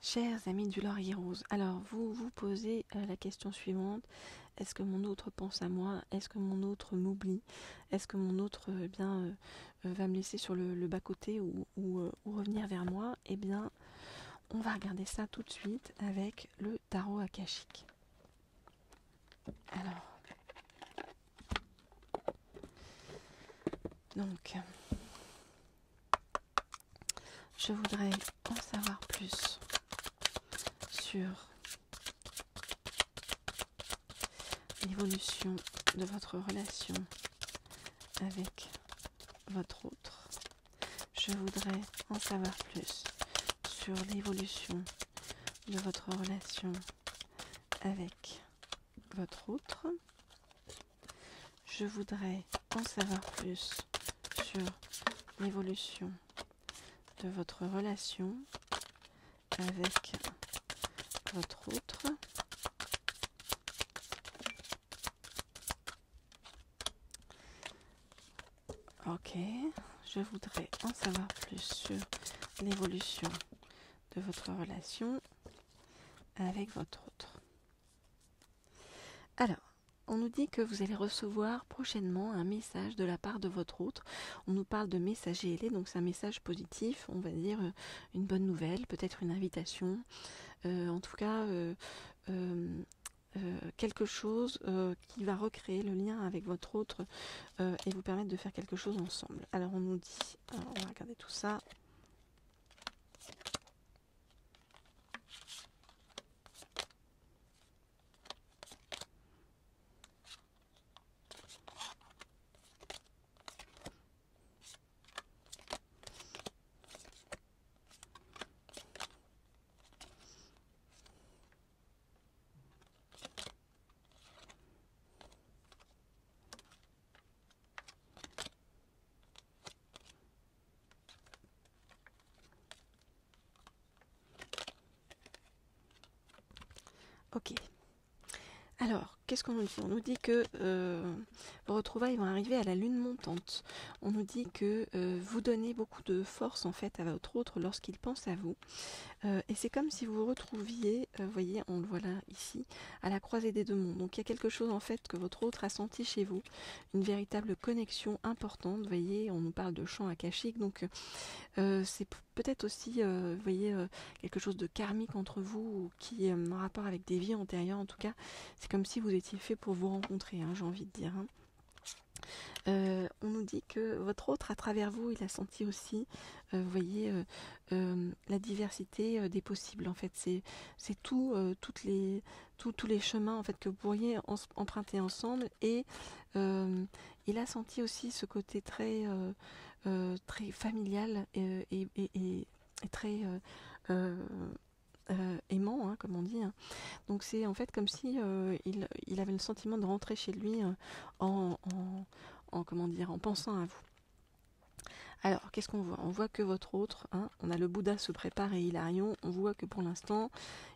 Chers amis du Laurier Rose, alors vous vous posez la question suivante. Est-ce que mon autre pense à moi? Est-ce que mon autre m'oublie? Est-ce que mon autre va me laisser sur le bas-côté ou revenir vers moi? Eh bien, on va regarder ça tout de suite avec le tarot akashique. Alors, donc, je voudrais en savoir plus sur l'évolution de votre relation avec votre autre. Je voudrais en savoir plus sur l'évolution de votre relation avec votre autre. Je voudrais en savoir plus sur l'évolution de votre relation avec votre autre. Ok, je voudrais en savoir plus sur l'évolution de votre relation avec votre autre. Alors, on nous dit que vous allez recevoir prochainement un message de la part de votre autre. On nous parle de messager ailé, donc c'est un message positif, on va dire une bonne nouvelle, peut-être une invitation, en tout cas quelque chose qui va recréer le lien avec votre autre et vous permettre de faire quelque chose ensemble. Alors on nous dit, on va regarder tout ça. Ok. Alors, qu'est-ce qu'on nous dit? On nous dit que vos retrouvailles vont arriver à la lune montante. On nous dit que vous donnez beaucoup de force en fait à votre autre lorsqu'il pense à vous. Et c'est comme si vous vous retrouviez, vous voyez, on le voit là, ici, à la croisée des deux mondes. Donc il y a quelque chose en fait que votre autre a senti chez vous, une véritable connexion importante. Vous voyez, on nous parle de champ akashique, donc c'est peut-être aussi, vous voyez, quelque chose de karmique entre vous, ou qui est en rapport avec des vies antérieures. En tout cas, c'est comme si vous étiez fait pour vous rencontrer, hein, j'ai envie de dire. Hein. On nous dit que votre autre, à travers vous, il a senti aussi, vous voyez, la diversité des possibles. En fait, c'est tout, tous les chemins en fait que vous pourriez emprunter ensemble. Et il a senti aussi ce côté très familial et très aimant, hein, comme on dit. Hein. Donc c'est en fait comme si il avait le sentiment de rentrer chez lui comment dire, en pensant à vous. Alors, qu'est-ce qu'on voit? On voit que votre autre, hein, on a le Bouddha se prépare et Hilarion, on voit que pour l'instant,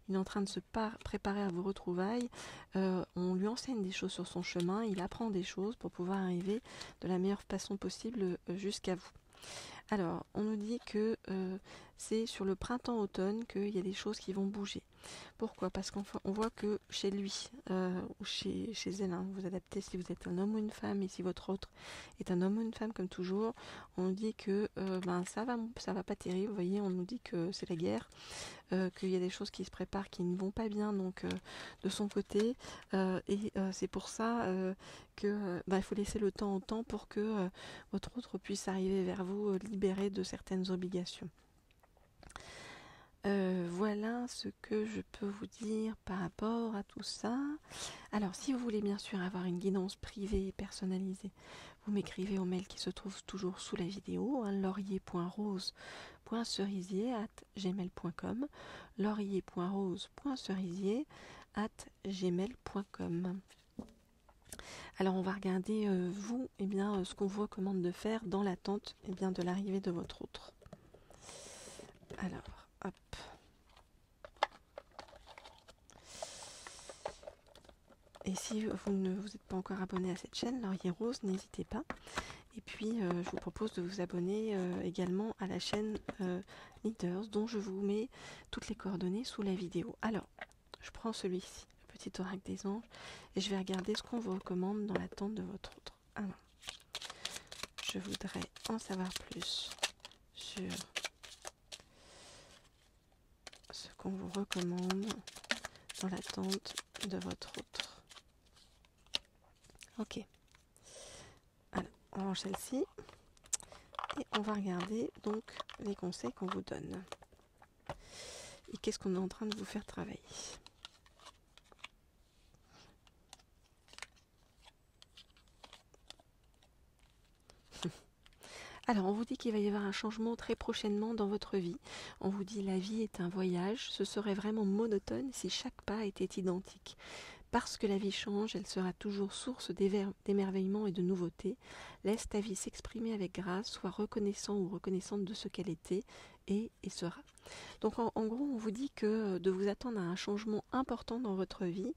il est en train de se préparer à vos retrouvailles, on lui enseigne des choses sur son chemin, il apprend des choses pour pouvoir arriver de la meilleure façon possible jusqu'à vous. Alors, on nous dit que c'est sur le printemps-automne qu'il y a des choses qui vont bouger. Pourquoi? Parce qu'on voit que chez lui, ou chez elle, hein, vous adaptez si vous êtes un homme ou une femme, et si votre autre est un homme ou une femme, comme toujours, on nous dit que ça va pas terrible, vous voyez, on nous dit que c'est la guerre, qu'il y a des choses qui se préparent qui ne vont pas bien, donc de son côté, et c'est pour ça que il faut laisser le temps au temps pour que votre autre puisse arriver vers vous libéré de certaines obligations. Voilà ce que je peux vous dire par rapport à tout ça. Alors, si vous voulez bien sûr avoir une guidance privée et personnalisée, vous m'écrivez au mail qui se trouve toujours sous la vidéo, hein, laurier.rose.cerisier@gmail.com, laurier.rose.cerisier@gmail.com. Alors, on va regarder, vous, ce qu'on vous recommande de faire dans l'attente de l'arrivée de votre autre. Alors, hop. Et si vous ne vous êtes pas encore abonné à cette chaîne, Laurier Rose, n'hésitez pas. Et puis, je vous propose de vous abonner également à la chaîne Leaders, dont je vous mets toutes les coordonnées sous la vidéo. Alors, je prends celui-ci, le petit oracle des anges, et je vais regarder ce qu'on vous recommande dans l'attente de votre autre. Alors, je voudrais en savoir plus sur ce qu'on vous recommande dans l'attente de votre autre. Ok. Alors, on range celle-ci et on va regarder donc les conseils qu'on vous donne. Et qu'est-ce qu'on est en train de vous faire travailler. Alors, on vous dit qu'il va y avoir un changement très prochainement dans votre vie. On vous dit la vie est un voyage. Ce serait vraiment monotone si chaque pas était identique. Parce que la vie change, elle sera toujours source d'émerveillement et de nouveautés. Laisse ta vie s'exprimer avec grâce, sois reconnaissant ou reconnaissante de ce qu'elle était et sera. Donc en gros, on vous dit que de vous attendre à un changement important dans votre vie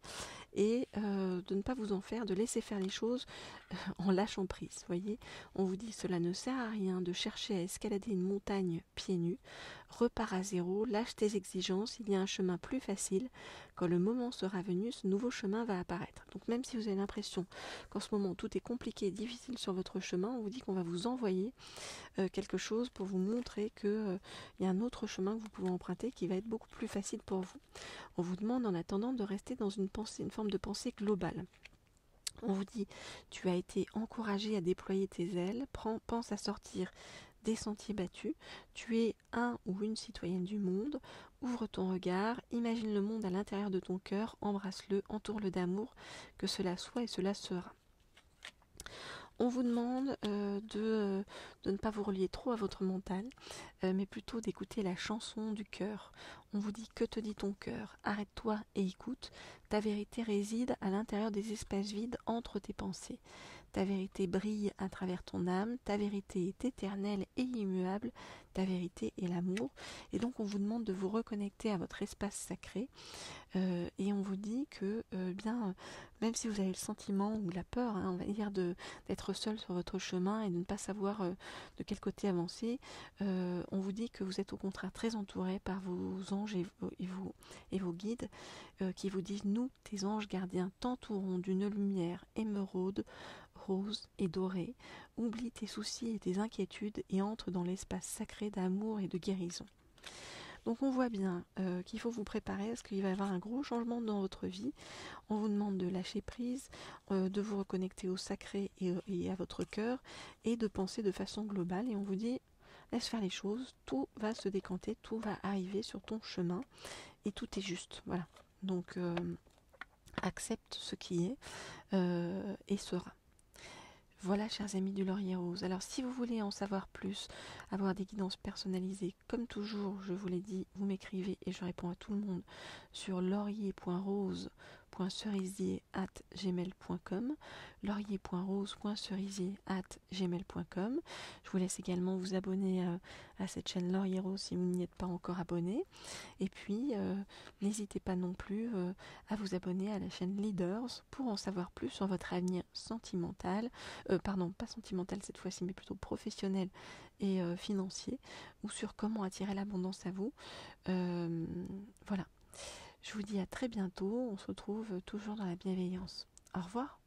et de ne pas vous en faire, de laisser faire les choses en lâchant prise. Voyez, on vous dit cela ne sert à rien de chercher à escalader une montagne pieds nus. Repars à zéro, lâche tes exigences, il y a un chemin plus facile. Quand le moment sera venu, ce nouveau chemin va apparaître. Donc même si vous avez l'impression qu'en ce moment tout est compliqué et difficile sur votre chemin, on vous dit qu'on va vous envoyer quelque chose pour vous montrer qu'il y a un autre chemin que vous pouvez emprunter qui va être beaucoup plus facile pour vous. On vous demande en attendant de rester dans une forme de pensée globale. On vous dit, tu as été encouragé à déployer tes ailes, pense à sortir des sentiers battus, tu es un ou une citoyenne du monde, ouvre ton regard, imagine le monde à l'intérieur de ton cœur, embrasse-le, entoure-le d'amour, que cela soit et cela sera. On vous demande de ne pas vous relier trop à votre mental, mais plutôt d'écouter la chanson du cœur. On vous dit que te dit ton cœur, arrête-toi et écoute, ta vérité réside à l'intérieur des espaces vides entre tes pensées. Ta vérité brille à travers ton âme, ta vérité est éternelle et immuable, ta vérité est l'amour. Et donc on vous demande de vous reconnecter à votre espace sacré et on vous dit que même si vous avez le sentiment ou la peur, on va dire, d'être seul sur votre chemin et de ne pas savoir de quel côté avancer, on vous dit que vous êtes au contraire très entouré par vos anges et vos guides qui vous disent: nous, tes anges gardiens, t'entourons d'une lumière émeraude, rose et dorée. Oublie tes soucis et tes inquiétudes et entre dans l'espace sacré d'amour et de guérison. Donc on voit bien qu'il faut vous préparer parce qu'il va y avoir un gros changement dans votre vie. On vous demande de lâcher prise, de vous reconnecter au sacré et à votre cœur et de penser de façon globale. Et on vous dit, laisse faire les choses, tout va se décanter, tout va arriver sur ton chemin et tout est juste. Voilà. Donc accepte ce qui est et sera. Voilà, chers amis du Laurier Rose. Alors, si vous voulez en savoir plus, avoir des guidances personnalisées, comme toujours, je vous l'ai dit, vous m'écrivez et je réponds à tout le monde sur laurier.rose.cerisier@gmail.com, laurier.rose.cerisier@gmail.com. Je vous laisse également vous abonner à cette chaîne Laurier Rose si vous n'y êtes pas encore abonné. Et puis, n'hésitez pas non plus à vous abonner à la chaîne Leaders pour en savoir plus sur votre avenir sentimental, pas sentimental cette fois-ci, mais plutôt professionnel et financier, ou sur comment attirer l'abondance à vous. Voilà. Je vous dis à très bientôt, on se retrouve toujours dans la bienveillance. Au revoir.